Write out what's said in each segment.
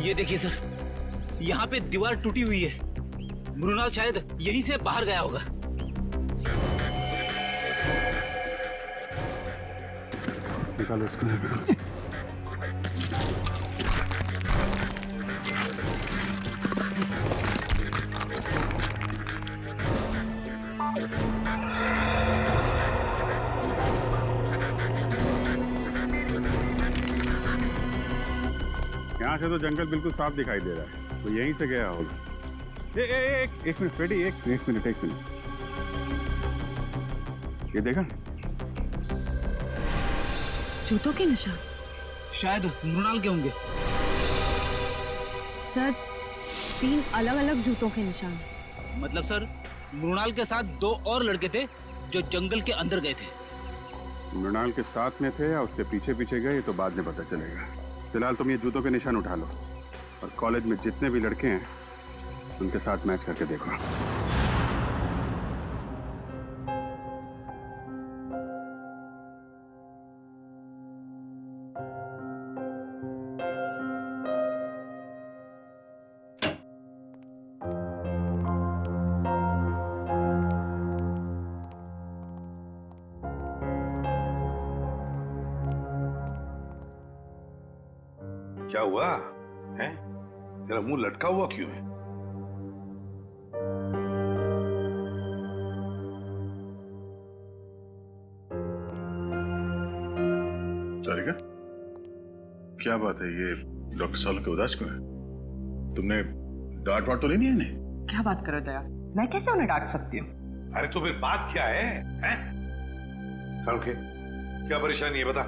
ये देखिए सर, यहाँ पे दीवार टूटी हुई है। मृणाल शायद यहीं से बाहर गया होगा। निकालो इसको। यहाँ से तो जंगल बिल्कुल साफ दिखाई दे रहा है, तो यहीं से गया होगा। एक मिनट फ्रेडी, एक मिनट। ये देखा जूतों के निशान? शायद मृणाल के होंगे। सर 3 अलग-अलग जूतों के निशान। मतलब सर, मृणाल के साथ 2 और लड़के थे जो जंगल के अंदर गए थे। मृणाल के साथ में थे या उसके पीछे पीछे गए, तो बाद में पता चलेगा। फिलहाल तुम ये जूतों के निशान उठा लो और कॉलेज में जितने भी लड़के हैं उनके साथ मैच करके देखो। क्या हुआ है? तेरा मुंह लटका हुआ क्यों है? सारिका, क्या बात है? ये डॉक्टर सालों के उदास क्यों है? तुमने डांट वाट तो नहीं दी इन्हें? क्या बात करो दया, मैं कैसे उन्हें डांट सकती हूँ? अरे तो फिर बात क्या है? हैं? सालुके, क्या परेशानी है बता।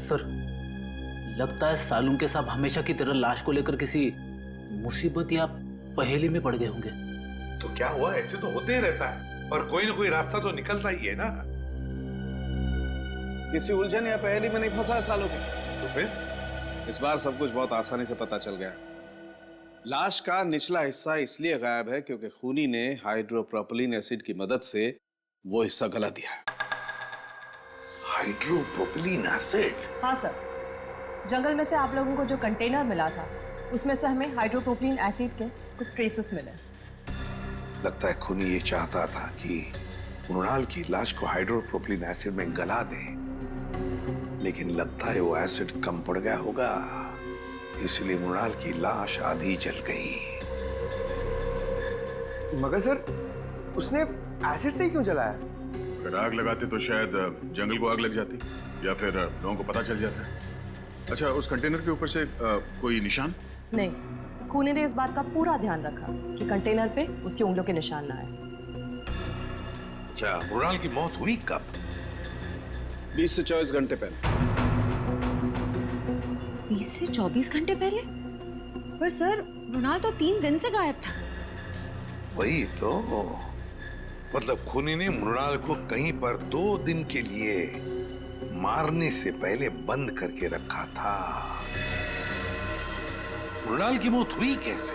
सर, लगता है सालुंके साहब हमेशा की तरह लाश को लेकर किसी मुसीबत या पहेली में पड़ गए होंगे। तो क्या हुआ? ऐसे तो होते ही रहता है, और कोई ना कोई रास्ता तो निकलता ही है ना। किसी उलझन या पहेली में नहीं फंसा है सालों के। तो फिर इस बार सब कुछ बहुत आसानी से पता चल गया। लाश का निचला हिस्सा इसलिए गायब है क्योंकि खूनी ने हाइड्रोप्रोपिलीन एसिड की मदद से वो हिस्सा गला दिया। हाइड्रोप्रोपिलीन एसिड? हाँ सर, जंगल में से आप लोगों को जो कंटेनर मिला था उसमें से हमें हाइड्रोप्रोपिलीन एसिड के कुछ ट्रेसेस मिले। लगता है खूनी ये चाहता था कि मृणाल की लाश को हाइड्रोप्रोपिलीन एसिड में गला दे, लेकिन लगता है वो एसिड कम पड़ गया होगा, इसलिए मृणाल की लाश आधी जल गई। मगर सर, उसने एसिड से ही क्यों जलाया? अगर आग लगाते तो शायद जंगल को आग लग जाती, या फिर लोगों को पता चल जाता। अच्छा, उस कंटेनर के ऊपर से कोई निशान? नहीं, खूनी ने इस बात का पूरा ध्यान रखा कि कंटेनर पे उसकी उंगलियों के निशान ना आए। अच्छा, मृणाल की मौत हुई कब? 20 से 24 घंटे पहले। 20 से 24 घंटे पहले? पर सर, मृणाल तो 3 दिन से गायब था। वही तो, मतलब खूनी ने मृणाल को कहीं पर 2 दिन के लिए मारने से पहले बंद करके रखा था। मृणाल की मौत हुई कैसे?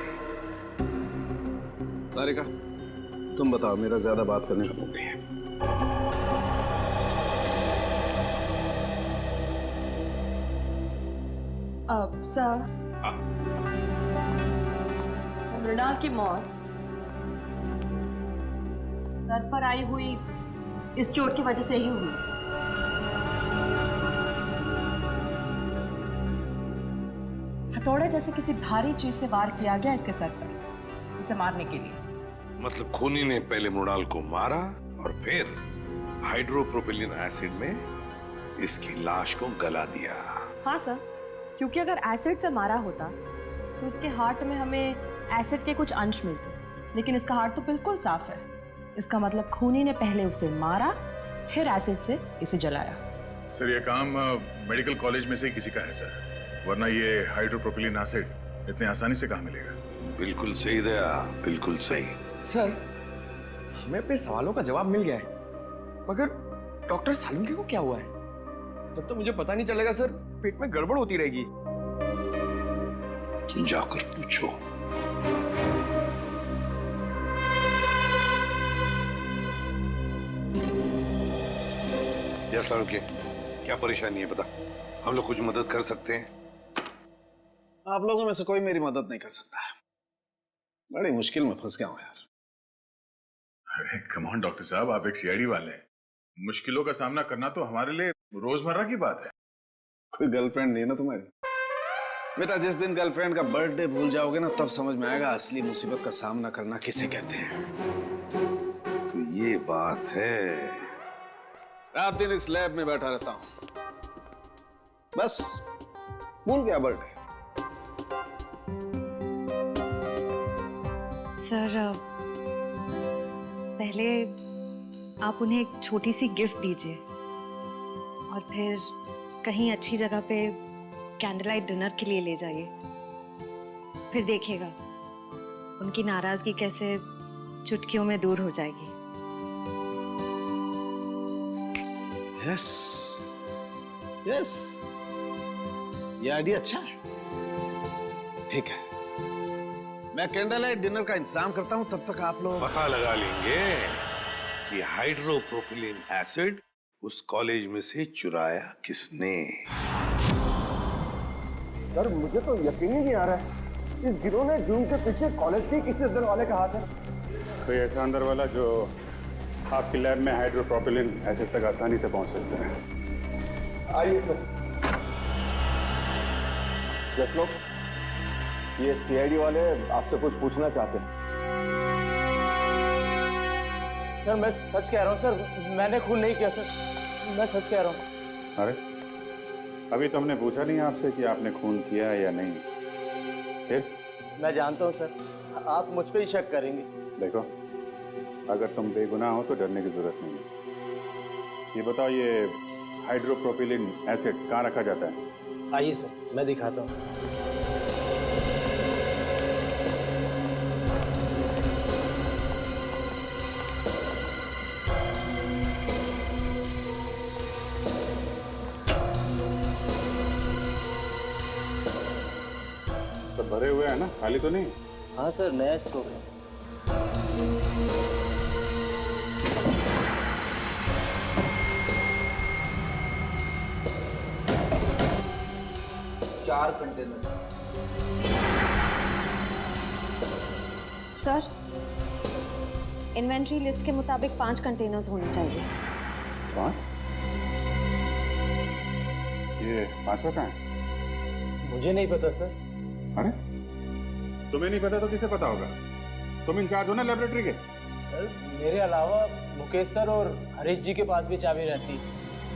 तारिका, तुम बताओ, मेरा ज्यादा बात करने का मौका है। सर, मृणाल की मौत सर पर आई हुई इस चोट की वजह से ही हुई। हथौड़े जैसे किसी भारी चीज से वार किया गया इसके सर पर, इसे मारने के लिए। मतलब खूनी ने पहले मृणाल को मारा और फिर हाइड्रोप्रोपिलीन एसिड में इसकी लाश को गला दिया। हाँ सर, क्योंकि अगर एसिड से मारा होता तो इसके हार्ट में हमें एसिड के कुछ अंश मिलते, लेकिन इसका हार्ट तो बिल्कुल साफ है। इसका मतलब खूनी ने पहले उसे मारा, फिर एसिड से इसे जलाया। सर, ये काम मेडिकल कॉलेज में से ही किसी का है सर, वरना ये हाइड्रोप्रोपिलीन एसिड इतने आसानी से कहाँ मिलेगा? बिल्कुल सही दया, बिल्कुल सही। सर, हमें अपने सवालों का जवाब मिल गया है, मगर डॉक्टर सालुंके को क्या हुआ है? तब तो मुझे पता नहीं चलेगा सर, पेट में गड़बड़ होती रहेगी। जाकर पूछो। यार सालुके, क्या परेशानी है बता, हम लोग कुछ मदद कर सकते हैं? आप लोगों में से कोई मेरी मदद नहीं कर सकता। बड़ी मुश्किल में फंस गया हूं यार। अरे कम ऑन डॉक्टर साहब, आप एक सीआईडी वाले हैं। मुश्किलों का सामना करना तो हमारे लिए रोजमर्रा की बात है। कोई गर्लफ्रेंड नहीं है ना तुम्हारी? बेटा, जिस दिन गर्लफ्रेंड का बर्थडे भूल जाओगे ना, तब समझ में आएगा असली मुसीबत का सामना करना किसे कहते हैं। तो ये बात है। रात दिन इस लैब में बैठा रहता हूं, बस भूल गया बर्थडे। सर पहले आप उन्हें एक छोटी सी गिफ्ट दीजिए और फिर कहीं अच्छी जगह पे कैंडल लाइट डिनर के लिए ले जाइए। फिर देखिएगा उनकी नाराजगी कैसे चुटकियों में दूर हो जाएगी। यस यस, ये आइडिया अच्छा है। ठीक है, मैं कैंडल लाइट डिनर का इंतजाम करता हूं, तब तक आप लोग पता लगा लेंगे कि हाइड्रोप्रोपिलीन एसिड उस कॉलेज में से चुराया किसने। सर मुझे तो यकीन ही नहीं आ रहा है, इस गिरोह ने जूम के पीछे कॉलेज के किसी अंदर वाले का हाथ है। कोई ऐसा अंदर वाला जो आपकी लैब में हाइड्रोप्रोपिलीन एसिड तक आसानी से पहुंच सकते हैं। आइए सर। जस लोग, ये सीआईडी वाले आपसे कुछ पूछना चाहते हैं। सर मैं सच कह रहा हूँ सर, मैंने खून नहीं किया सर, मैं सच कह रहा हूँ। अरे अभी तो हमने पूछा नहीं आपसे कि आपने खून किया या नहीं। फिर मैं जानता हूँ सर, आप मुझ पे ही शक करेंगे। देखो, अगर तुम बेगुनाह हो तो डरने की जरूरत नहीं है। ये बताओ, ये हाइड्रोप्रोपिलीन एसिड कहाँ रखा जाता है? आइए सर, मैं दिखाता हूँ। तो भरे हुए हैं ना, खाली तो नहीं? हाँ सर, नया स्टॉक है। चार कंटेनर। सर इन्वेंट्री लिस्ट के मुताबिक 5 कंटेनर्स होने चाहिए। 5? ये 5वां कहाँ है? मुझे नहीं पता सर। अरे तुम्हें नहीं पता तो किसे पता होगा? तुम इंचार्ज हो ना लेबोरेटरी के। सर मेरे अलावा मुकेश सर और हरीश जी के पास भी चाबी रहती है।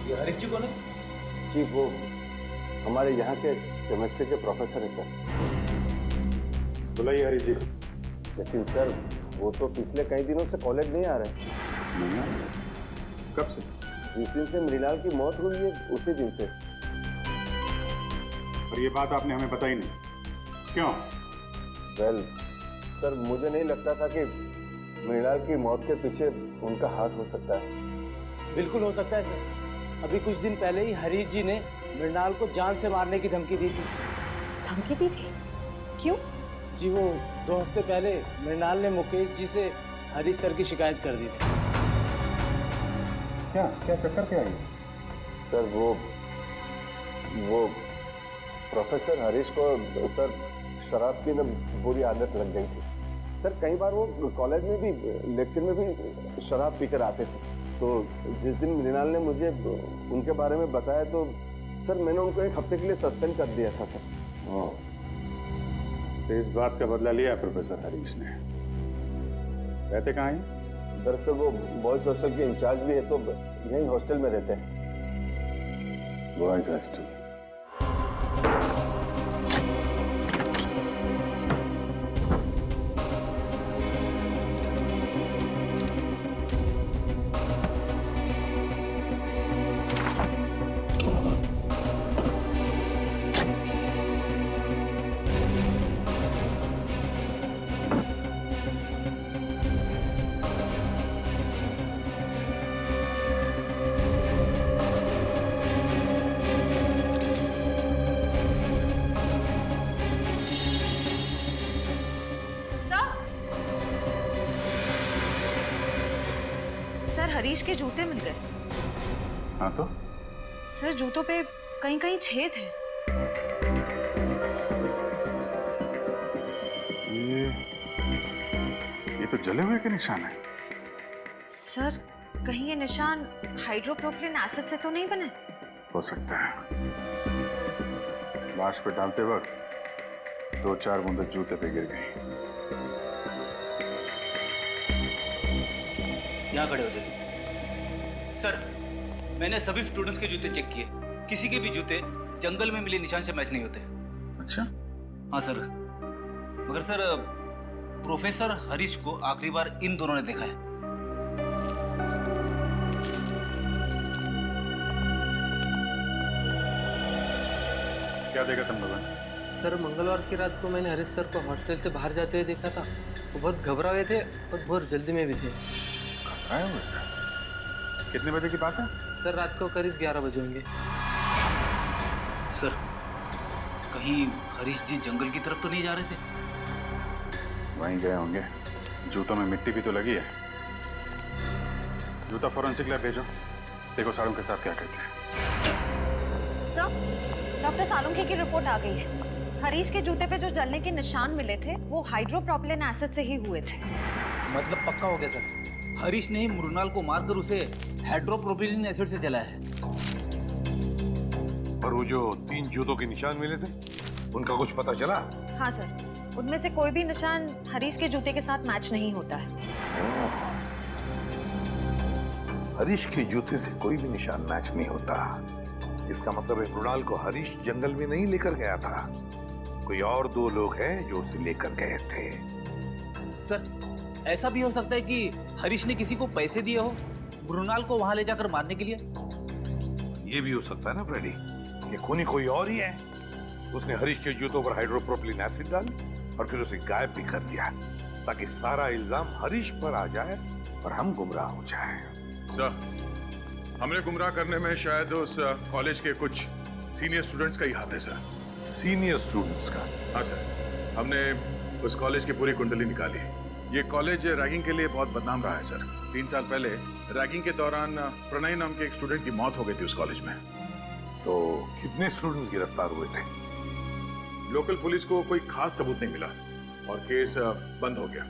ये हरीश जी कौन है? जी वो हमारे यहाँ के केमिस्ट्री के प्रोफेसर है सर। बुलाइए हरीश जी। लेकिन सर वो तो पिछले कई दिनों से कॉलेज नहीं आ रहे। नहीं आ रहे? कब से? जिस दिन से मृणाल की मौत हुई है उसी दिन से। और ये बात आपने हमें बताई नहीं, क्यों? वेल सर, मुझे नहीं लगता था कि मृणाल की मौत के पीछे उनका हाथ हो सकता है। बिल्कुल हो सकता है सर। अभी कुछ दिन पहले ही हरीश जी ने मृणाल को जान से मारने की धमकी दी थी। धमकी दी थी? क्यों? जी वो 2 हफ्ते पहले मृणाल ने मुकेश जी से हरीश सर की शिकायत कर दी थी। क्या क्या चक्कर क्या है? सर वो प्रोफेसर हरीश को सर शराब की ना बुरी आदत लग गई थी। सर कई बार वो कॉलेज में भी लेक्चर में भी शराब पीकर आते थे। तो जिस दिन मृणाल ने मुझे उनके बारे में बताया तो सर मैंने उनको 1 हफ्ते के लिए सस्पेंड कर दिया था सर। तो इस बात का बदला लिया प्रोफेसर हरीश ने। रहते कहाँ हैं? दरअसल वो बॉयज हॉस्टल के इंचार्ज भी है, तो यही हॉस्टल में रहते हैं। Boys hostel. सर हरीश के जूते मिल गए। हाँ तो सर जूतों पे कहीं कहीं छेद है। तो जले हुए के निशान है। सर, कहीं ये निशान हाइड्रोप्रोपिलीन एसिड से तो नहीं बने? हो सकता है। लाश पे डालते वक्त 2-4 बूंदें जूते पे गिर गई। यहाँ खड़े हो जाइए। सर, मैंने सभी स्टूडेंट्स के जूते चेक किए, किसी के भी जूते जंगल में मिले निशान से मैच नहीं होते। अच्छा? हाँ सर, मगर सर प्रोफेसर हरीश को आखिरी बार इन दोनों ने देखा है। क्या देखा तुम लोगों ने? सर, मंगलवार की रात को मैंने हरीश सर को हॉस्टल से बाहर जाते हुए देखा था। वो बहुत घबरा हुए थे और बहुत जल्दी में भी थे। घबराए हुए थे? कितने बजे की बात है? सर, रात को करीब 11 बजे होंगे। सर, कहीं हरीश जी जंगल की तरफ तो नहीं जा रहे थे? वहीं गए होंगे। जूतों में मिट्टी भी तो लगी है। जूता फॉरेंसिक लैब भेजो, देखो सालों के साथ क्या कहते हैं। सर, डॉक्टर सालुंखे की रिपोर्ट आ गई है। हरीश के जूते पे जो जलने के निशान मिले थे वो हाइड्रोप्रोपिलीन एसिड से ही हुए थे। मतलब पक्का हो गया सर, हरीश ने ही मृणाल को मारकर उसे हाइड्रोप्रोपिलीन एसिड से जलाया है। और वो जो 3 जूतों के निशान मिले थे, उनका कुछ पता चला? हाँ सर, उनमें से कोई भी निशान हरीश के जूते के साथ मैच नहीं होता है। हरीश के जूते से कोई भी निशान मैच नहीं होता। इसका मतलब है मृणाल को हरीश जंगल में नहीं लेकर गया था। कोई और 2 लोग हैं जो उसे लेकर गए थे। सर, ऐसा भी हो सकता है कि हरीश ने किसी को पैसे दिए हो मृणाल को वहां ले जाकर मारने के लिए। ये भी हो सकता है ना फ्रेडी, ये खूनी कोई और ही है। उसने हरीश के जूतों पर हाइड्रोप्रोपिलीन एसिड डाल और फिर उसे गायब भी कर दिया, ताकि सारा इल्जाम हरीश पर आ जाए और हम गुमराह हो जाएं। सर, हमने गुमराह करने में शायद उस कॉलेज के कुछ सीनियर स्टूडेंट्स का ही हाथ है सर। सीनियर स्टूडेंट्स का? हाँ सर, हमने उस कॉलेज की पूरी कुंडली निकाली। ये कॉलेज रैगिंग के लिए बहुत बदनाम रहा है सर। 3 साल पहले रैगिंग के दौरान प्रणय नाम के एक स्टूडेंट की मौत हो गई थी उस कॉलेज में। तो कितने स्टूडेंट्स गिरफ्तार हुए थे? लोकल पुलिस को कोई खास सबूत नहीं मिला और केस बंद हो गया।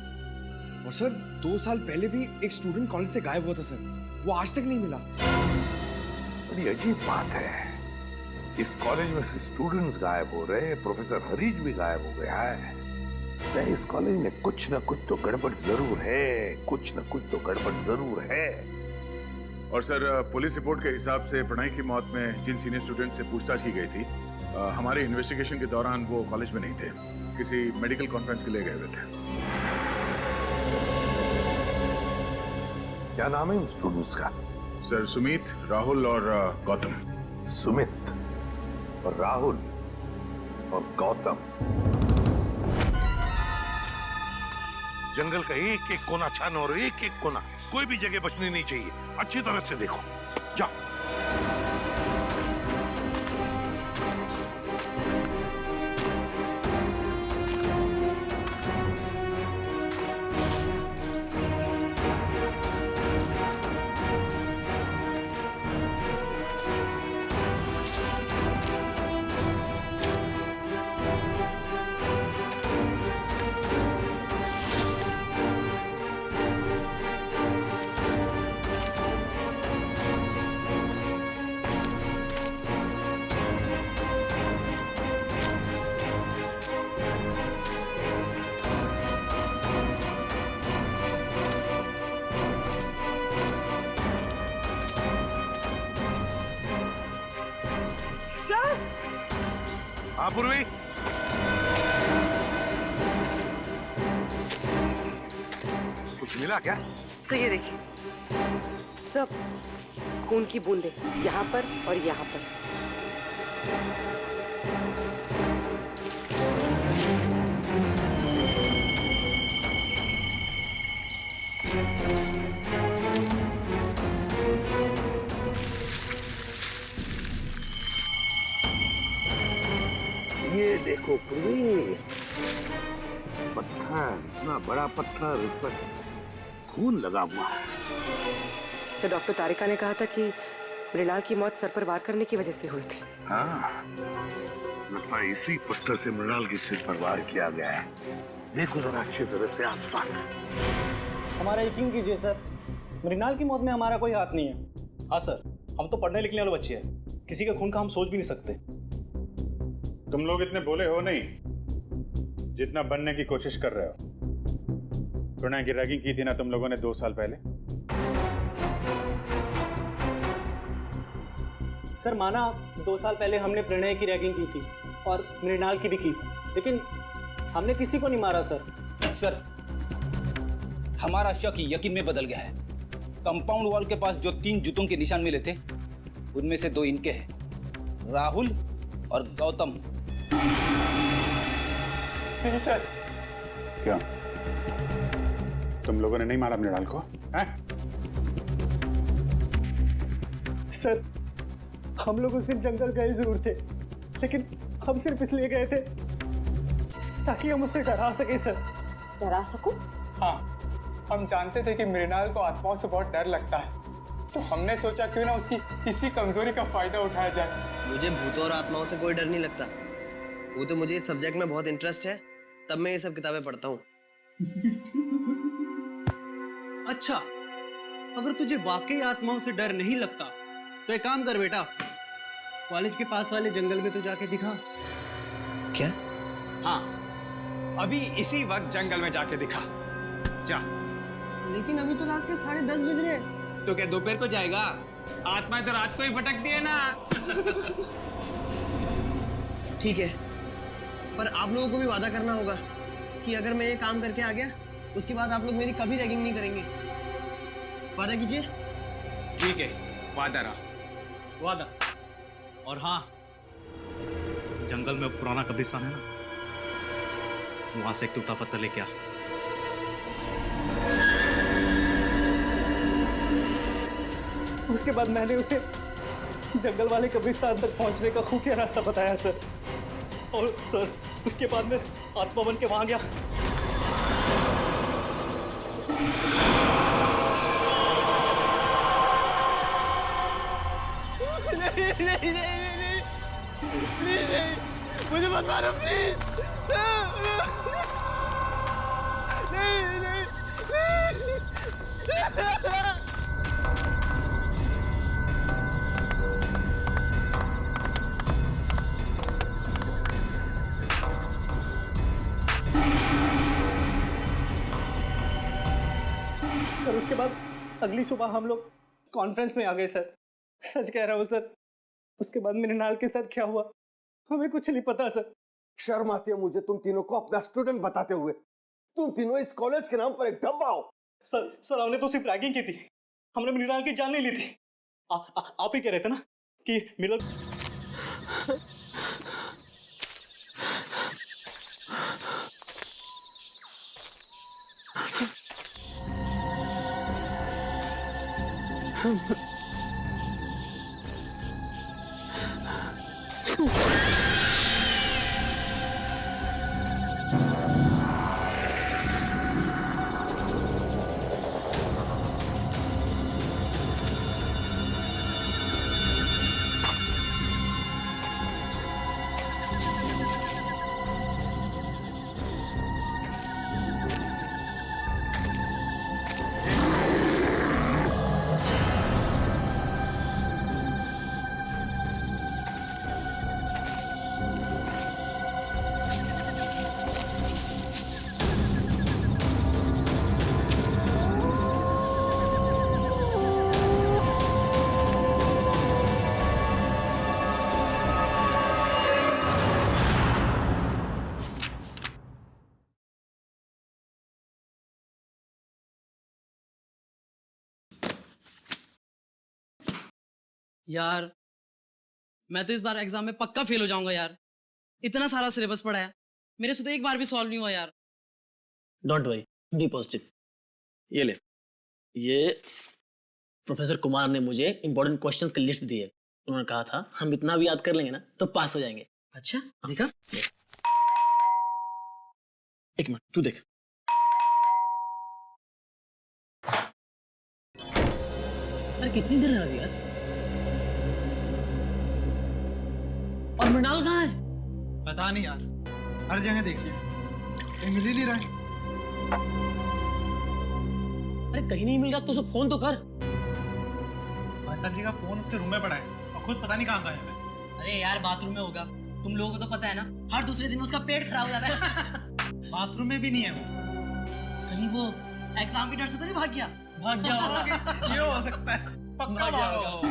और सर 2 साल पहले भी एक स्टूडेंट कॉलेज से गायब हुआ था सर, वो आज तक नहीं मिला। बड़ी अजीब बात है, इस कॉलेज में से स्टूडेंट्स गायब हो रहे हैं, प्रोफेसर हरीश भी गायब हो गया है। इस कॉलेज में कुछ न कुछ तो गड़बड़ जरूर है, कुछ न कुछ तो गड़बड़ जरूर है। और सर, पुलिस रिपोर्ट के हिसाब से प्रणय की मौत में जिन सीनियर स्टूडेंट से पूछताछ की गई थी, हमारे इन्वेस्टिगेशन के दौरान वो कॉलेज में नहीं थे, किसी मेडिकल कॉन्फ्रेंस के लिए गए हुए थे। क्या नाम है उन स्टूडेंट्स का? सर, सुमित, राहुल और गौतम। सुमित और राहुल और गौतम। जंगल का एक एक कोना छान और एक एक कोना, कोई भी जगह बचनी नहीं चाहिए। अच्छी तरह से देखो, जाओ। हाँ पूर्वी, कुछ मिला क्या? सर ये देखिए, सब खून की बूंदें यहाँ पर और यहाँ पर। ये देखो पूर्वी, पत्थर, इतना बड़ा पत्थर, उस पर खून लगा हुआ है। सर, डॉक्टर तारिका ने कहा था कि मृणाल की मौत सर पर वार करने की वजह से हुई थी। हाँ, लगता है इसी पत्थर से मृणाल के सिर पर वार किया गया है। देखो जरा अच्छी तरह से आसपास। हमारा यकीन कीजिए सर, मृणाल की मौत में हमारा कोई हाथ नहीं है। हाँ सर, हम तो पढ़ने लिखने वाले बच्चे हैं, किसी के खून का हम सोच भी नहीं सकते। तुम लोग इतने बोले हो नहीं जितना बनने की कोशिश कर रहे हो। प्रणय की रैगिंग की थी ना तुम लोगों ने 2 साल पहले। सर माना 2 साल पहले हमने प्रणय की रैगिंग की थी और मृणाल की भी की, लेकिन हमने किसी को नहीं मारा सर। सर हमारा शक यकीन में बदल गया है। कंपाउंड वॉल के पास जो 3 जूतों के निशान मिले थे उनमें से 2 इनके हैं, राहुल और गौतम। नहीं सर। क्या तुम लोगों ने नहीं मारा मृणाल को? हैं? सर हम लोग उस दिन जंगल गए जरूर थे, लेकिन हम सिर्फ इसलिए गए थे ताकि हम उसे डरा सके सर। डरा सको? हाँ, हम जानते थे कि मृणाल को आत्माओं से बहुत डर लगता है, तो हमने सोचा क्यों ना उसकी इसी कमजोरी का फायदा उठाया जाए। मुझे भूतों और आत्माओं से कोई डर नहीं लगता। वो तो मुझे इस सब्जेक्ट में बहुत इंटरेस्ट है, तब मैं ये सब किताबें पढ़ता हूँ। अच्छा, अगर तुझे वाकई आत्माओं से डर नहीं लगता तो एक काम कर बेटा, कॉलेज के पास वाले जंगल में तो जाके दिखा। क्या? हाँ, अभी इसी वक्त जंगल में जाके दिखा। जा। लेकिन अभी तो रात के 10:30 बज रहे हैं। तो क्या दोपहर को जाएगा? आत्मा तो रात को ही भटकती है ना। ठीक है, पर आप लोगों को भी वादा करना होगा कि अगर मैं ये काम करके आ गया उसके बाद आप लोग मेरी कभी रैगिंग नहीं करेंगे। वादा कीजिए। ठीक है, वादा रहा। वादा। और हाँ, जंगल में पुराना कब्रिस्तान है ना, वहां से एक टूटा पत्थर लेके आ। उसके बाद मैंने उसे जंगल वाले कब्रिस्तान तक पहुंचने का खुफिया रास्ता बताया सर, और सर उसके बाद मैं आत्मा बन के वहां गया। नहीं नहीं नहीं नहीं प्लीज नहीं, मुझे मत मारो प्लीज। नहीं नहीं सर उसके बाद अगली सुबह हम लोग कॉन्फ्रेंस में आ गए सर। सच कह रहा हूँ सर, उसके बाद मृणाल के साथ क्या हुआ हमें कुछ नहीं पता सर। शर्म आती है मुझे तुम तीनों को अपना स्टूडेंट बताते हुए। तुम तीनों इस कॉलेज के नाम पर एक डब्बा हो। सर हमने तो सिर्फ रैगिंग की थी, हमने मृणाल की जान नहीं ली थी। आप ही कह रहे थे ना कि मिलन। यार मैं तो इस बार एग्जाम में पक्का फेल हो जाऊंगा यार। इतना सारा सिलेबस पढ़ा है, मेरे से तो एक बार भी सॉल्व नहीं हुआ यार। Don't worry, be positive. ये ले, ये प्रोफेसर कुमार ने मुझे इंपॉर्टेंट क्वेश्चंस की लिस्ट दी है। उन्होंने कहा था हम इतना भी याद कर लेंगे ना तो पास हो जाएंगे। अच्छा दिखा। एक मिनट तू देख। अरे कितनी देर लगा दी यार। और मृणाल कहाँ है? पता नहीं यार, हर जगह देखिए, कहीं मिल ही नहीं रहा है। अरे कहीं नहीं मिल रहा तो उसे फोन तो कर। भाई साहब जी का फोन उसके रूम में पड़ा है और खुद पता नहीं कहाँ गायब है। अरे यार बाथरूम में होगा, तुम लोगों को तो पता है ना, हर दूसरे दिन उसका पेट खराब हो जाता है। बाथरूम में भी नहीं है वो। कहीं वो एग्जाम की डर से तो नहीं भाग गया? भाग गया होगा। ये हो सकता है, पक्का भागा होगा।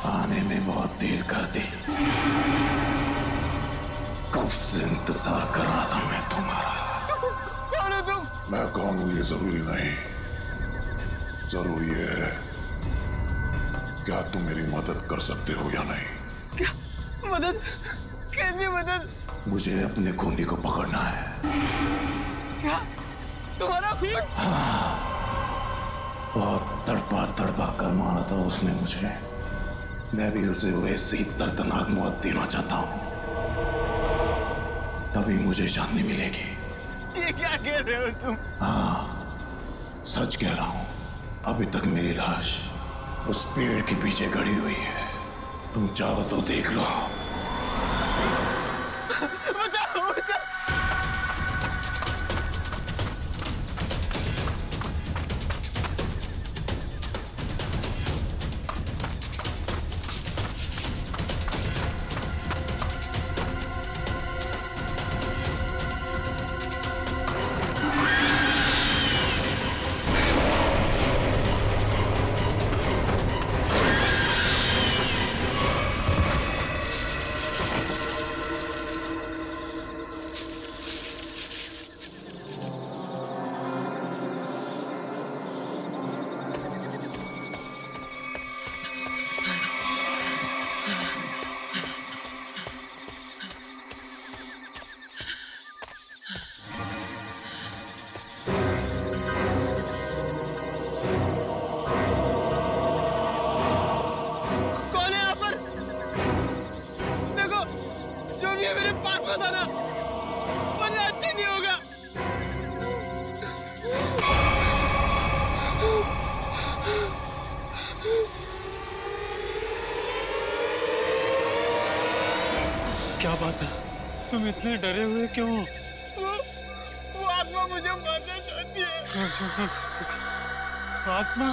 आने में बहुत देर कर दी। कब से इंतजार कर रहा था मैं तुम्हारा। कौन है तुम? मैं कौन हूं ये जरूरी नहीं, जरूरी है क्या तुम मेरी मदद कर सकते हो या नहीं। क्या मदद? कैसी मदद? मुझे अपने खूनी को पकड़ना है। क्या तुम्हारा खून? बहुत तड़पा कर मारा था उसने मुझे। मैं भी उसे वैसे ही दर्दनाक मौत देना चाहता हूं, तभी मुझे शांति मिलेगी। ये क्या कह रहे हो तुम? हाँ, सच कह रहा हूं। अभी तक मेरी लाश उस पेड़ के पीछे गड़ी हुई है, तुम चाहो तो देख लो। बचाओ बचाओ। क्या बात है, तुम इतने डरे हुए क्यों हो? वो आत्मा मुझे मारना चाहती है। आत्मा?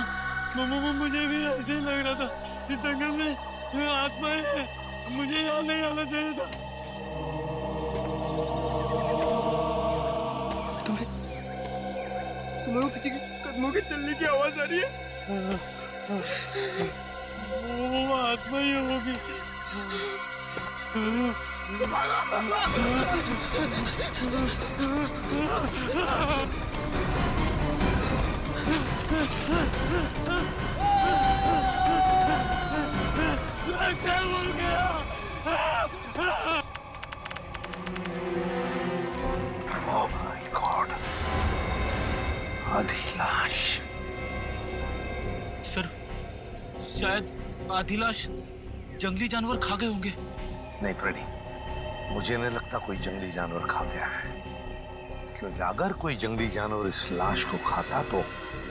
मुझे भी ऐसे ही लग रहा था। इस जंगल में आत्माएं हैं, मुझे यहाँ नहीं आना चाहिए था। तुम्हें किसी के कदमों के चलने की आवाज आ रही है? वो आत्मा ही होगी। लगता है भूल गया। Oh my God! आधी लाश। सर, शायद आधी लाश जंगली जानवर खा गए होंगे। नहीं फ्रेडी, मुझे नहीं लगता कोई जंगली जानवर खा गया है, क्योंकि अगर कोई जंगली जानवर इस लाश को खाता तो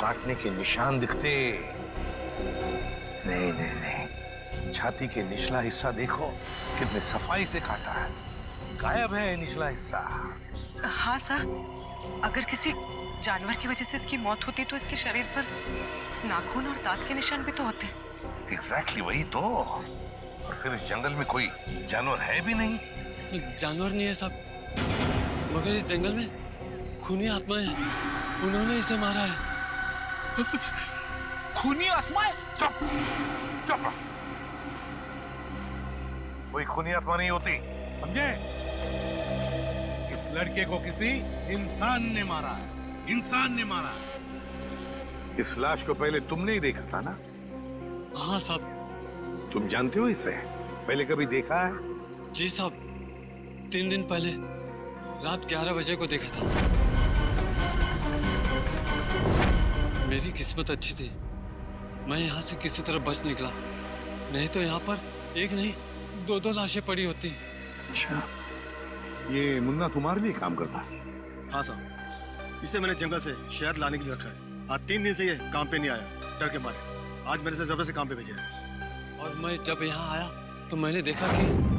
काटने के निशान दिखते। नहीं नहीं नहीं, छाती के निचला हिस्सा देखो, कितने सफाई से काटा है, गायब है निचला हिस्सा। हाँ सर, अगर किसी जानवर की वजह से इसकी मौत होती तो इसके शरीर पर नाखून और दांत के निशान भी तो होते। एग्जैक्टली वही तो। और फिर इस जंगल में कोई जानवर है भी नहीं। जानवर नहीं है साहब, मगर इस जंगल में खूनी आत्माएं हैं, उन्होंने इसे मारा है। खूनी आत्माएं? चुप चुप, कोई खूनी आत्मा नहीं होती, समझे? इस लड़के को किसी इंसान ने मारा है, इंसान ने मारा है। इस लाश को पहले तुमने ही देखा था ना? हाँ साहब। तुम जानते हो इसे? पहले कभी देखा है? जी साहब, 3 दिन पहले रात 11 बजे को देखा था। मेरी किस्मत अच्छी थी, मैं यहाँ से किसी तरह बच निकला, नहीं तो यहाँ पर एक नहीं 2-2 लाशें पड़ी होती। अच्छा, ये मुन्ना तुम्हारे लिए काम करता है? हाँ साहब, इसे मैंने जंगल से शहद लाने के लिए रखा है। आज 3 दिन से ये काम पे नहीं आया, डर के मारे। आज मैंने इसे जबरदस्ती काम पे भेजा है। और मैं जब यहाँ आया तो मैंने देखा कि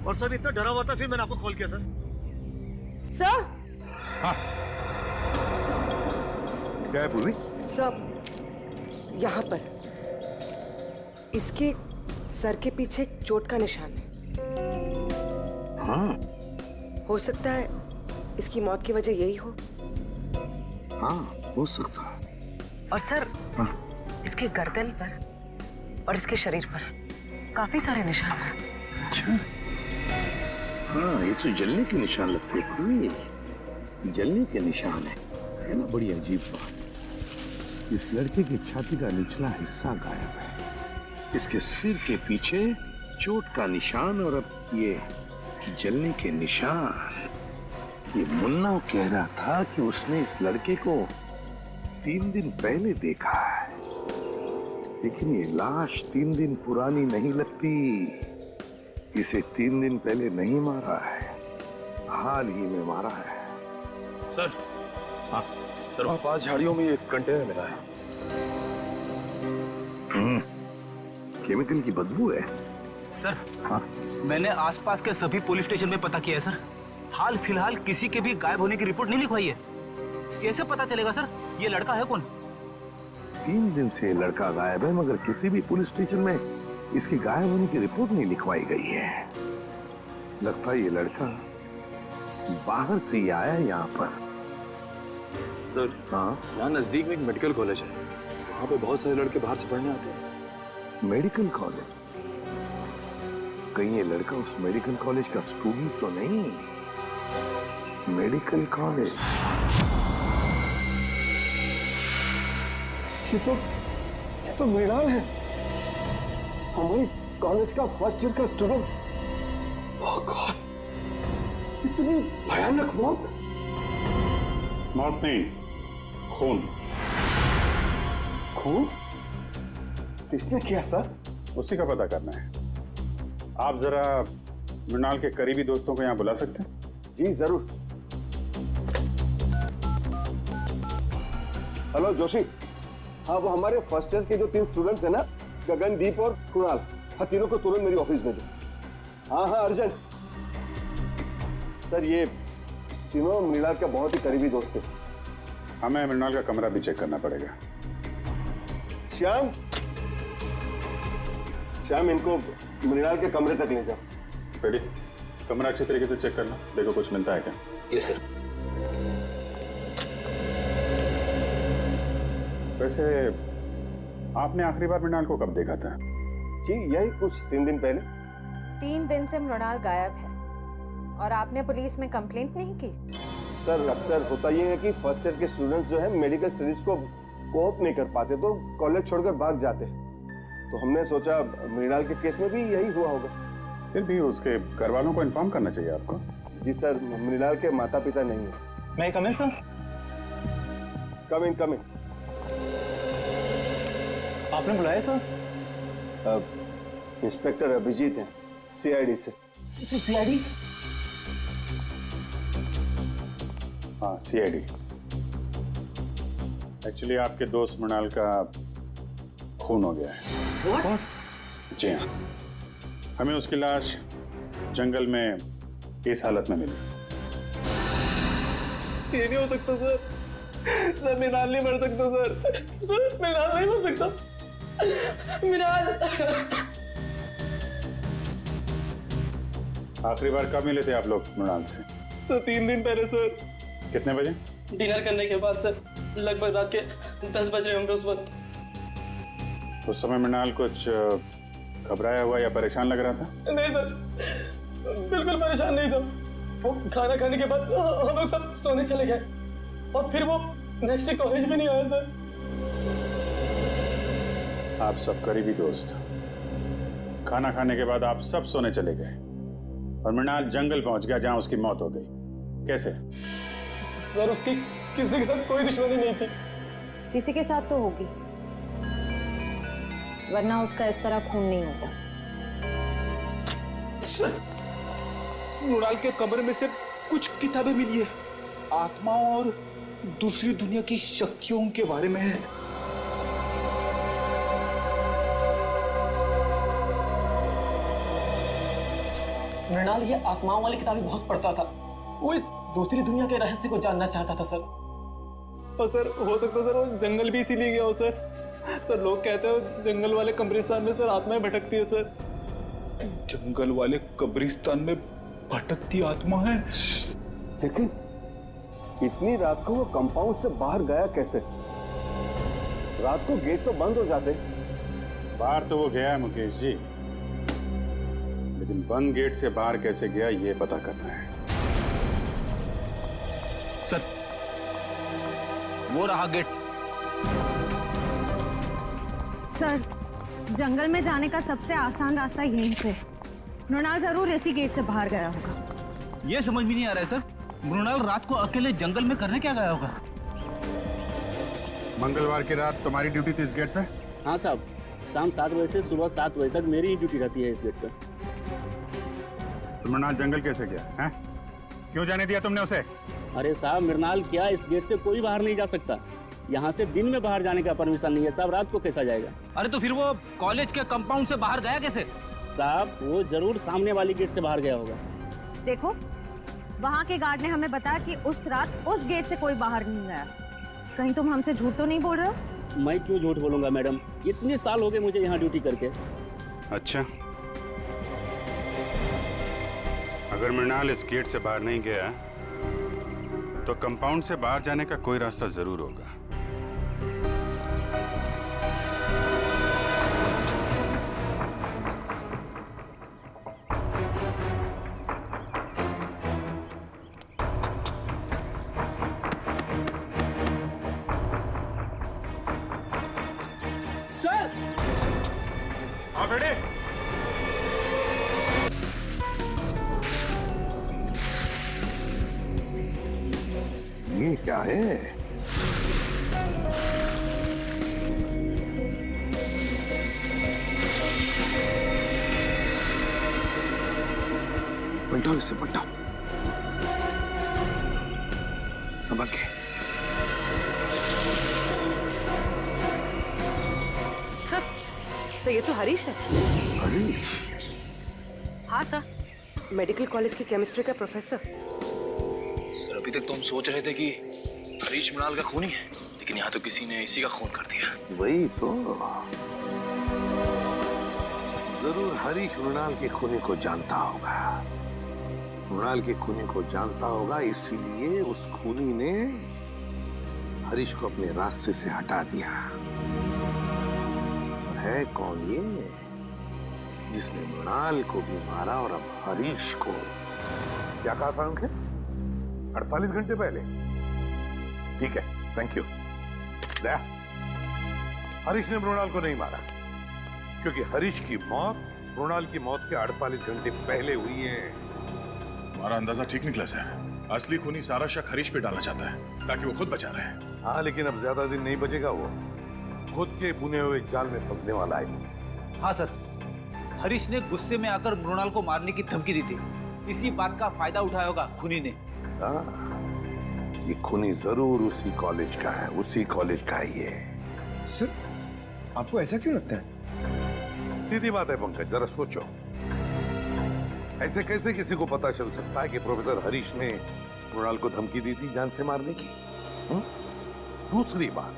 और सर इतना डरा हुआ था, फिर मैंने आपको कॉल किया सर। सर, हाँ। क्या है पूरी? सर, यहाँ पर इसके सर के पीछे एक चोट का निशान है। हाँ। हो सकता है इसकी मौत की वजह यही हो। हाँ, हो सकता है। और सर, हाँ। इसके गर्दन पर और इसके शरीर पर काफी सारे निशान हैं। अच्छा, हाँ, ये तो जलने के निशान लगते हैं पूरी, जलने के निशान है ना? बड़ी अजीब बात। इस लड़के की छाती का निचला हिस्सा गायब है, इसके सिर के पीछे चोट का निशान, और अब ये जलने के निशान। ये मुन्ना कह रहा था कि उसने इस लड़के को 3 दिन पहले देखा है, लेकिन ये लाश 3 दिन पुरानी नहीं लगती। इसे 3 दिन पहले नहीं मारा है, हाल ही में मारा है। सर, हाँ सर, वहाँ पास झाड़ियों में एक कंटेनर मिला है। केमिकल की बदबू है। सर, हाँ, मैंने आसपास के सभी पुलिस स्टेशन में पता किया है सर। हाल फिलहाल किसी के भी गायब होने की रिपोर्ट नहीं लिखवाई है। कैसे पता चलेगा सर ये लड़का है कौन? 3 दिन से ये लड़का गायब है, मगर किसी भी पुलिस स्टेशन में इसके गायब होने की रिपोर्ट नहीं लिखवाई गई है। लगता है ये लड़का बाहर से ही आया है यहाँ पर। सर, हाँ, यहाँ नजदीक में एक मेडिकल कॉलेज है, वहाँ पे बहुत सारे लड़के बाहर से पढ़ने आते हैं। Medical college? कहीं ये लड़का उस मेडिकल कॉलेज का स्टूडेंट तो नहीं? मेडिकल कॉलेज, ये तो मृणाल है, हमारे कॉलेज का फर्स्ट ईयर का स्टूडेंट। ओह गॉड, इतनी भयानक मौत। मौत नहीं, खून। खून? किसने किया सर? उसी का पता करना है। आप जरा मृणाल के करीबी दोस्तों को यहाँ बुला सकते हैं? जी जरूर। हेलो जोशी, हाँ वो हमारे फर्स्ट ईयर के जो 3 स्टूडेंट्स हैं ना, गगनदीप और कुणाल, हाँ तीनों को तुरंत मेरी ऑफिस भेजो। हाँ हाँ अर्जेंट। सर ये तीनों मृणाल का बहुत ही करीबी दोस्त है। हमें मृणाल का कमरा भी चेक करना पड़ेगा। श्याम, श्याम इनको मृणाल के कमरे तक ले जाओ। रेडी? कमरा अच्छी तरीके से चेक करना, देखो कुछ मिलता है क्या। Yes sir. वैसे आपने आखिरी बार मृणाल को कब देखा था? जी यही कुछ 3 दिन पहले। 3 दिन से मृणाल गायब है और आपने पुलिस में कंप्लेंट नहीं की? सर अक्सर होता ये है कि फर्स्ट ईयर के स्टूडेंट्स जो है मेडिकल स्टडीज को कोप नहीं कर पाते तो कॉलेज छोड़कर भाग जाते हैं। तो हमने सोचा मृणाल के केस में भी यही हुआ होगा। फिर भी उसके घर वालों को इन्फॉर्म करना चाहिए आपको। जी सर, मृणाल के माता पिता नहीं है। मैं कम इन सर? कम इन। आपने बुलाया सर? इंस्पेक्टर अभिजीत हैं, सीआईडी से। सीआईडी? हाँ सीआईडी। एक्चुअली आपके दोस्त मृणाल का खून हो गया है। What? जी हाँ, हमें उसकी लाश जंगल में इस हालत में मिली। ये नहीं हो सकता सर। सर मृणाल नहीं मर सकता सर। सर मृणाल नहीं मर सकता। मृणाल। आखिरी बार कब मिले थे आप लोग मृणाल से? तो 3 दिन पहले सर। कितने बजे? डिनर करने के बाद सर, लगभग रात के 10 बज रहे होंगे उस वक्त। उस समय मृणाल कुछ घबराया हुआ या परेशान लग रहा था? नहीं सर, बिल्कुल परेशान नहीं था। वो खाना खाने के बाद हम लोग सब सोने चले गए और फिर वो नेक्स्ट डे कॉलेज भी नहीं आया सर। आप सब करीबी दोस्त, खाना खाने के बाद आप सब सोने चले गए और मृणाल जंगल पहुंच गया जहां उसकी मौत हो गई। कैसे? सर उसकी किसी के साथ कोई दुश्मनी नहीं थी। किसी के साथ तो होगी, वरना उसका इस तरह खून नहीं होता। सर, मृणाल के कमरे में से कुछ किताबें मिली है, आत्माओं और दूसरी दुनिया की शक्तियों के बारे में है। मृणाल ये आत्माओं वाली किताबें बहुत पढ़ता था। वो इस दूसरी दुनिया के रहस्य को जानना चाहता था सर। और सर हो सकता सर वो जंगल भी इसीलिए गया हो सर। सर लोग कहते हैं जंगल वाले कब्रिस्तान में सर आत्माएं भटकती है सर। जंगल वाले कब्रिस्तान में भटकती आत्मा है। लेकिन इतनी रात को वो कंपाउंड से बाहर गया कैसे? रात को गेट तो बंद हो जाते। बाहर तो वो गया है मुकेश जी, लेकिन बंद गेट से बाहर कैसे गया ये पता करना है। सर वो रहा गेट। सर जंगल में जाने का सबसे आसान रास्ता यहीं से। मृणाल जरूर इसी गेट से बाहर गया होगा। ये समझ में नहीं आ रहा है सर, मृणाल रात को अकेले जंगल में करने क्या गया होगा? मंगलवार की रात तुम्हारी ड्यूटी थी इस गेट पे? हाँ साहब, शाम 7 बजे से सुबह 7 बजे तक मेरी ही ड्यूटी रहती है इस गेट पे। तो मृणाल जंगल कैसे गया है? क्यों जाने दिया तुमने उसे? अरे साहब, मृणाल क्या इस गेट से कोई बाहर नहीं जा सकता। यहाँ से दिन में बाहर जाने का परमिशन नहीं है साहब, रात को कैसा जाएगा? अरे तो फिर वो कॉलेज के कंपाउंड से बाहर गया कैसे? साहब वो जरूर सामने वाली गेट से बाहर गया होगा। देखो वहाँ के गार्ड ने हमें बताया कि उस रात उस गेट से कोई बाहर नहीं गया। कहीं तुम हमसे झूठ तो नहीं बोल रहे हो? मैं क्यों झूठ बोलूंगा मैडम, इतने साल हो गए मुझे यहाँ ड्यूटी करके। अच्छा, अगर मृणाल इस गेट से बाहर नहीं गया तो कंपाउंड से बाहर जाने का कोई रास्ता जरूर होगा। सर हाँ बेटे, ये क्या है? पलटाओ इसे, पलटाओ। संभल के। सर ये तो हरीश है। हरीश? हाँ सर, मेडिकल कॉलेज की केमिस्ट्री का प्रोफेसर। सर अभी तक तो हम सोच रहे थे कि हरीश मृणाल का खूनी है, लेकिन यहाँ तो किसी ने इसी का खून कर दिया। वही तो, जरूर हरीश मृणाल के खूनी को जानता होगा। मृणाल के खूनी को जानता होगा, इसीलिए उस खूनी ने हरीश को अपने रास्ते से हटा दिया। और है कौन ये जिसने मृणाल को भी मारा और अब हरीश को? क्या कहा था उनके? 48 घंटे पहले? ठीक है, थैंक यू। दया, हरीश ने मृणाल को नहीं मारा, क्योंकि हरीश की मौत मृणाल की मौत के 48 घंटे पहले हुई है। हमारा अंदाजा ठीक निकला सर। असली खूनी सारा शक हरीश पे डालना चाहता है ताकि वो खुद बचा रहे। हाँ, लेकिन अब ज्यादा दिन नहीं बचेगा, वो खुद के बुने हुए जाल में फंसने वाला है। हाँ सर, हरीश ने गुस्से में आकर मृणाल को मारने की धमकी दी थी। इसी बात का फायदा उठाया होगा खूनी ने। हाँ, ये खूनी जरूर उसी कॉलेज का है, उसी कॉलेज का है ये। सर, आपको ऐसा क्यों लगता है? सीधी बात है पंकज, जरा सोचो, ऐसे कैसे किसी को पता चल सकता है कि प्रोफेसर हरीश ने मृणाल को धमकी दी थी जान से मारने की? दूसरी बात,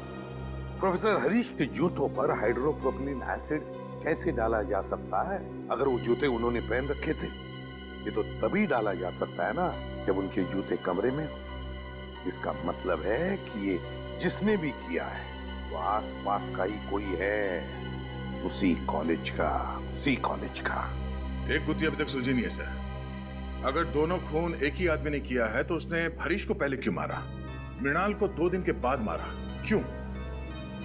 प्रोफेसर हरीश के जूतों पर हाइड्रोप्रोपिलीन एसिड कैसे डाला जा सकता है? अगर वो जूते उन्होंने पहन रखे थे, ये तो तभी डाला जा सकता है ना जब उनके जूते कमरे में हो। इसका मतलब है कि ये जिसने भी किया है वो आसपास का ही कोई है, उसी कॉलेज का, उसी कॉलेज का। एक गुत्थी अभी तक सुलझी नहीं है सर। अगर दोनों खून एक ही आदमी ने किया है तो उसने हरीश को पहले क्यों मारा, मृणाल को 2 दिन के बाद मारा, क्यों?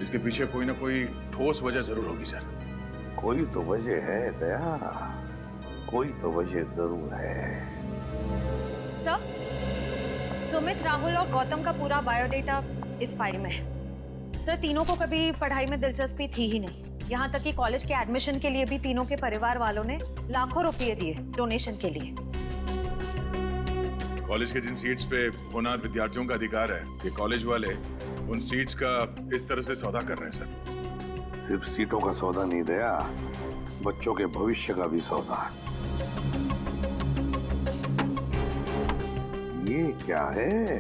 इसके पीछे कोई ना कोई ठोस वजह जरूर होगी सर। कोई तो वजह है दया, कोई तो वजह जरूर है। सर, सुमित, राहुल और गौतम का पूरा बायोडेटा इस फाइल में है। सर, तीनों को कभी पढ़ाई में दिलचस्पी थी ही नहीं। यहाँ तक कि कॉलेज के एडमिशन के लिए भी तीनों के परिवार वालों ने लाखों रुपए दिए डोनेशन के लिए। कॉलेज के जिन सीट्स पे होनहार विद्यार्थियों का अधिकार है, ये कॉलेज वाले उन सीट्स का इस तरह से सौदा कर रहे हैं सर। सिर्फ सीटों का सौदा नहीं दया, बच्चों के भविष्य का भी सौदा। ये क्या है?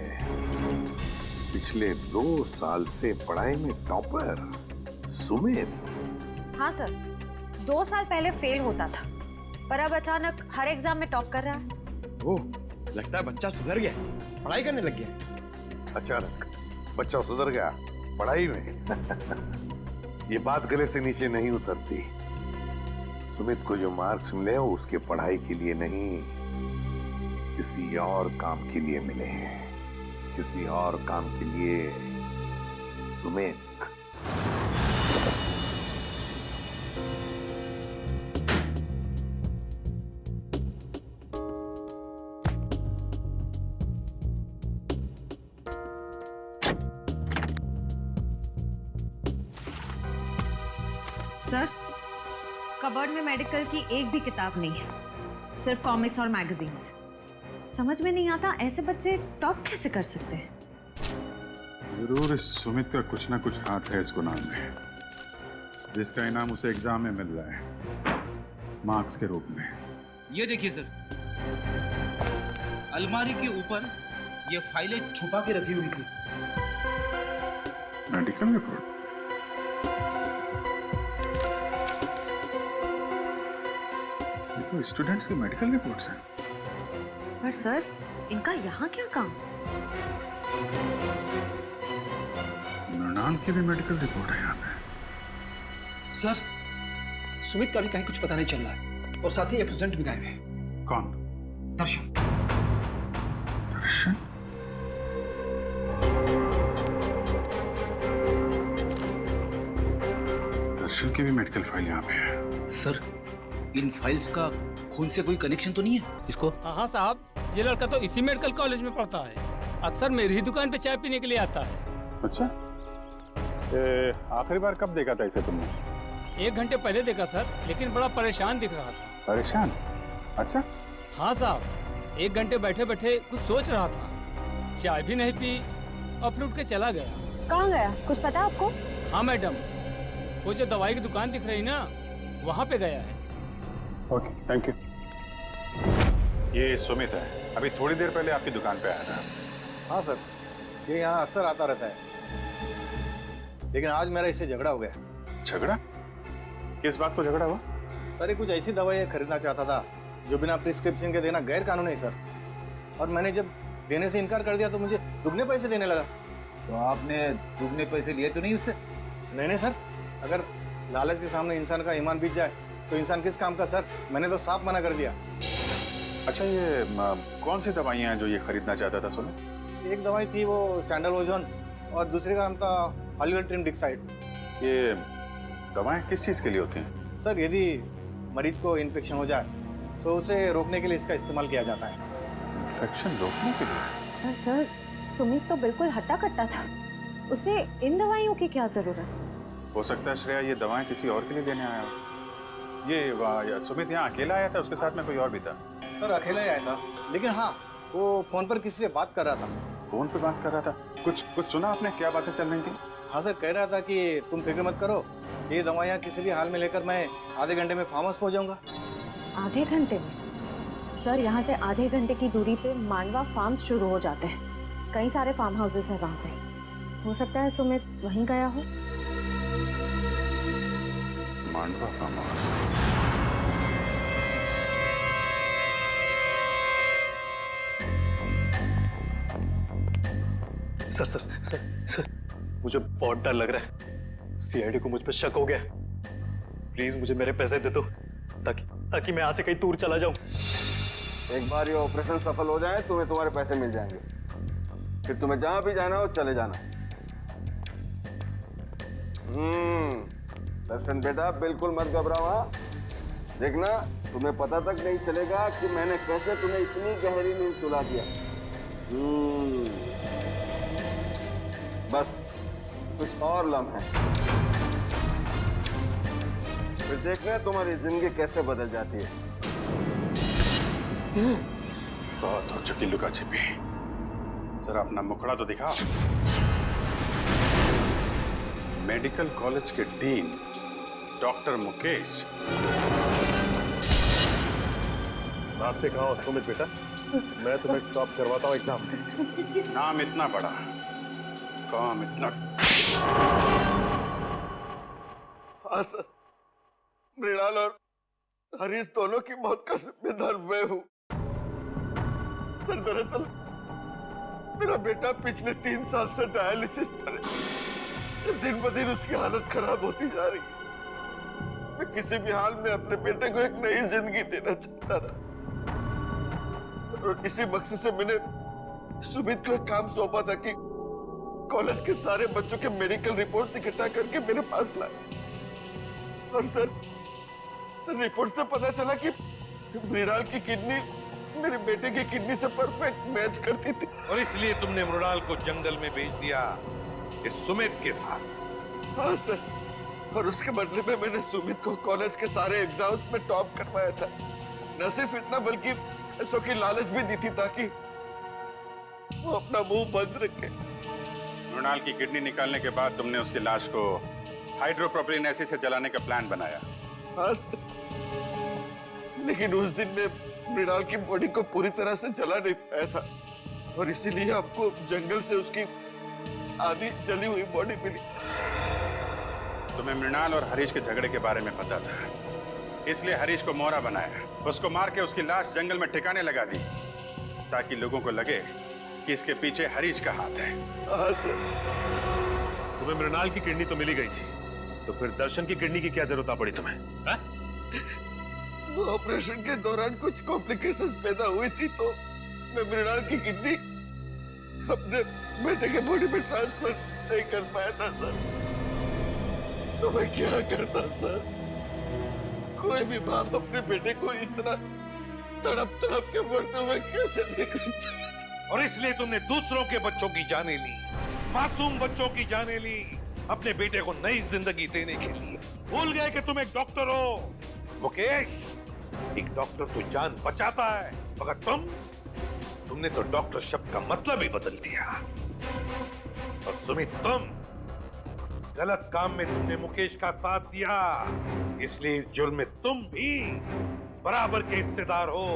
पिछले 2 साल से पढ़ाई में टॉपर सुमित। हाँ सर, 2 साल पहले फेल होता था, पर अब अचानक हर एग्जाम में टॉप कर रहा है। ओह, लगता है बच्चा सुधर गया, पढ़ाई करने लग गया। अचानक बच्चा सुधर गया पढ़ाई में? ये बात गले से नीचे नहीं उतरती। सुमित को जो मार्क्स मिले वो उसके पढ़ाई के लिए नहीं, किसी और काम के लिए मिले हैं, किसी और काम के लिए। सुमित, सर, कबर्ड में मेडिकल की एक भी किताब नहीं है, सिर्फ कॉमिक्स और मैगजीन्स। समझ में नहीं आता ऐसे बच्चे टॉप कैसे कर सकते हैं। जरूर इस सुमित का कुछ ना कुछ हाथ है इसको नाम में, जिसका इनाम उसे एग्जाम में मिल रहा है मार्क्स के रूप में। ये देखिए सर, अलमारी के ऊपर ये फाइलें छुपा के रखी हुई थी। Medical report? ये तो स्टूडेंट्स की मेडिकल रिपोर्ट्स हैं। पर सर, इनका यहाँ क्या काम? मृणाल की भी मेडिकल रिपोर्ट है यहाँ पे। सर, सुमित का भी कहीं कुछ पता नहीं चल रहा है, और साथ ही प्रेसिडेंट भी गायब है। कौन? दर्शन। दर्शन? दर्शन की भी मेडिकल फाइल यहाँ पे है। सर, इन फाइल्स का खून से कोई कनेक्शन तो नहीं है इसको? हाँ साहब, ये लड़का तो इसी मेडिकल कॉलेज में पढ़ता है, अक्सर मेरी ही दुकान पे चाय पीने के लिए आता है। अच्छा, आखिरी बार कब देखा था इसे तुमने? 1 घंटे पहले देखा सर, लेकिन बड़ा परेशान दिख रहा था। परेशान? अच्छा। हाँ साहब, 1 घंटे बैठे बैठे कुछ सोच रहा था, चाय भी नहीं पी और फिर उठ के चला गया। कहाँ गया, कुछ पता आपको? हाँ मैडम, वो जो दवाई की दुकान दिख रही ना, वहाँ पे गया है। Okay, thank you. ये सुमित है, अभी थोड़ी देर पहले आपकी दुकान पे आया था। हाँ सर, ये यहाँ अक्सर आता रहता है, लेकिन आज मेरा इससे झगड़ा हो गया। झगड़ा? किस बात को झगड़ा हुआ? सर, ये कुछ ऐसी दवाई खरीदना चाहता था जो बिना प्रिस्क्रिप्शन के देना गैर कानूनी है सर, और मैंने जब देने से इनकार कर दिया तो मुझे दुगने पैसे देने लगा। तो आपने दुगने पैसे लिए तो नहीं उससे? नहीं सर, अगर लालच के सामने इंसान का ईमान बीत जाए तो इंसान किस काम का सर? मैंने तो साफ मना कर दिया। अच्छा, ये कौन सी दवाइयाँ हैं जो ये खरीदना चाहता था सुमित? एक दवाई थी वो सैंडल ओजोन और दूसरे का नाम था हॉलीवुड डिक्साइड। ये दवाएं किस चीज़ के लिए होती हैं? सर, यदि मरीज को इन्फेक्शन हो जाए तो उसे रोकने के लिए इसका इस्तेमाल किया जाता है। इन्फेक्शन रोकने के लिए? पर सर, सुमित तो बिल्कुल हट्टा कट्टा था, उसे इन दवाइयों की क्या जरूरत? हो सकता है श्रेया ये दवाएं किसी और के लिए देने आया हो। ये सुमित यहाँ अकेला आया था, उसके साथ में कोई और भी था? सर, अकेला ही आया था, लेकिन हाँ, वो फोन पर किसी से बात कर रहा था। फोन पे बात कर रहा था? कुछ सुना आपने? क्या बातें चल रही थी? हाँ सर, कह रहा था कि तुम फिक्र मत करो, ये दवाइयाँ किसी भी हाल में लेकर मैं आधे घंटे में फार्म हाउस पहुँच जाऊँगा। आधे घंटे में? सर, यहाँ से आधे घंटे की दूरी पे मांडवा फार्म्स शुरू हो जाते हैं। कई सारे फार्म हाउसेस हैं वहाँ पे। हो सकता है सुमित वहीं गया हो। Mandwa farm house? सर, मुझे बहुत डर लग रहा है। सीआईडी को मुझ पर शक हो गया। प्लीज मुझे मेरे पैसे दे दो ताकि मैं यहाँ से कहीं दूर चला जाऊं। एक बार ये ऑपरेशन सफल हो जाए तुम्हें तुम्हारे पैसे मिल जाएंगे, फिर तुम्हें जहां भी जाना हो चले जाना। दर्शन बेटा, बिल्कुल मत घबराओ। हाँ, देखना तुम्हें पता तक नहीं चलेगा कि मैंने कैसे तुम्हें इतनी गहरी नींद सुला दिया। बस कुछ और लम्हे, फिर देखना तुम्हारी जिंदगी कैसे बदल जाती है। बहुत हो चुकी लुका छिपी, जरा अपना मुखड़ा तो दिखा। मेडिकल कॉलेज के डीन डॉक्टर मुकेश। रास्ते कहाँ हो सुमित बेटा? मैं तुम्हें स्टॉप करवाता हूँ एग्जाम। नाम इतना बड़ा, काम इतना। हाँ सर, मृणाल और हरीश दोनों की मौत का जिम्मेदार मैं हूँ। सर, दरअसल मेरा बेटा पिछले 3 साल से डायलिसिस पर है। सर, दिन ब दिन उसकी हालत खराब होती जा रही है। मैं किसी भी हाल में अपने बेटे को एक नई जिंदगी देना चाहता था, और इसी मकसद से मैंने सुमित को एक काम सौंपा था कि कॉलेज के सारे बच्चों के मेडिकल रिपोर्ट्स इकट्ठा करके मेरे पास लाए। और सर, रिपोर्ट से पता चला कि मृणाल की किडनी मेरे बेटे की किडनी से परफेक्ट मैच करती थी। और इसलिए तुमने मृणाल को जंगल में भेज दिया इस सुमित के साथ? हाँ सर, और उसके बदले में मैंने सुमित को कॉलेज के सारे एग्जाम्स में टॉप करवाया था। न सिर्फ इतना बल्कि पैसों की लालच भी दी थी ताकि वो अपना मुंह बंद रखे। मृणाल की किडनी निकालने के बाद तुमने उसकी लाश को हाइड्रोप्रोपिलीन एसिड से जलाने का प्लान बनाया? हाँ सर, लेकिन उस दिन में मृणाल की बॉडी को पूरी तरह से जला नहीं पाया था, और इसीलिए आपको जंगल से उसकी आधी जली हुई बॉडी मिली। तुम्हें मृणाल और हरीश के झगड़े के बारे में पता था, इसलिए हरीश को मोहरा बनाया, उसको मार के उसकी लाश जंगल में ठिकाने लगा दी, ताकि लोगों को लगे कि इसके पीछे हरीश का हाथ है। हाँ सर। तुम्हें मृणाल की किडनी तो मिली गई थी, तो फिर दर्शन की किडनी की क्या जरूरत पड़ी तुम्हें? वो ऑपरेशन के दौरान कुछ कॉम्प्लिकेशंस पैदा हुई थी, तो मैं मृणाल की किडनी अपने बेटे के बॉडी में ट्रांसफर नहीं कर पाया था सर। तो मैं क्या करता सर? कोई भी बाप अपने बेटे को इस तरह तड़प तड़प के मरते हुए कैसे देख सकता है? और इसलिए तुमने दूसरों के बच्चों की जानें ली, मासूम बच्चों की जानें ली, अपने बेटे को नई जिंदगी देने के लिए। भूल गए कि तुम एक डॉक्टर हो मुकेश। एक डॉक्टर तो जान बचाता है, मगर तुमने तो डॉक्टर शब्द का मतलब ही बदल दिया। और सुमित, तुम गलत काम में तुमने मुकेश का साथ दिया, इसलिए इस जुर्म में तुम भी बराबर के हिस्सेदार हो।